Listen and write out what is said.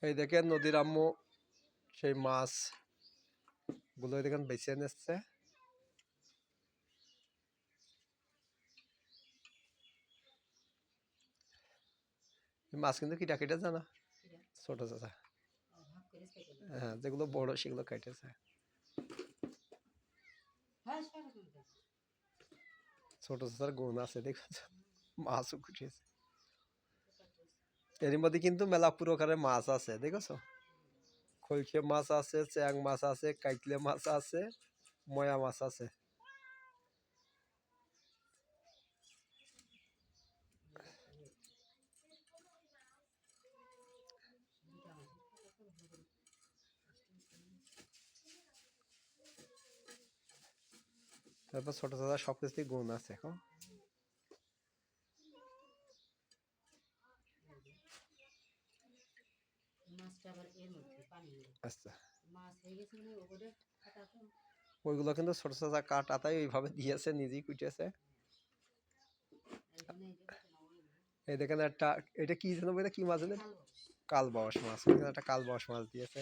এই দেখেন নদীর আম্মু সেই মাছ গুলো দেখেন বেছে নিচ্ছে। মাছ কিন্তু কিটা কেটে জানা ছোট চাচা, হ্যাঁ যেগুলো বড় সেগুলো কেটেছে, ছোট চাচার গুণ আছে দেখো, মাছও কুটিয়েছে। এর মধ্যে কিন্তু মেলা প্রকারের মাছ আছে দেখেছো, খৈকে মাছ আছে, চ্যাং মাছ আছে, কাইকলে মাছ আছে, ময়া মাছ আছে। তারপর ছোট ছোট সবকিছু গুণ আছে এখন। আচ্ছা ওইগুলো কিন্তু ছোট ছোট কাটাতাই ওইভাবে দিয়েছে, নিজেই কুটিয়েছে। এই দেখেন একটা, এটা কি যেন বলে, কি মাছ জানেন, কালবাউস মাছ, একটা কালবাউস মাছ দিয়েছে।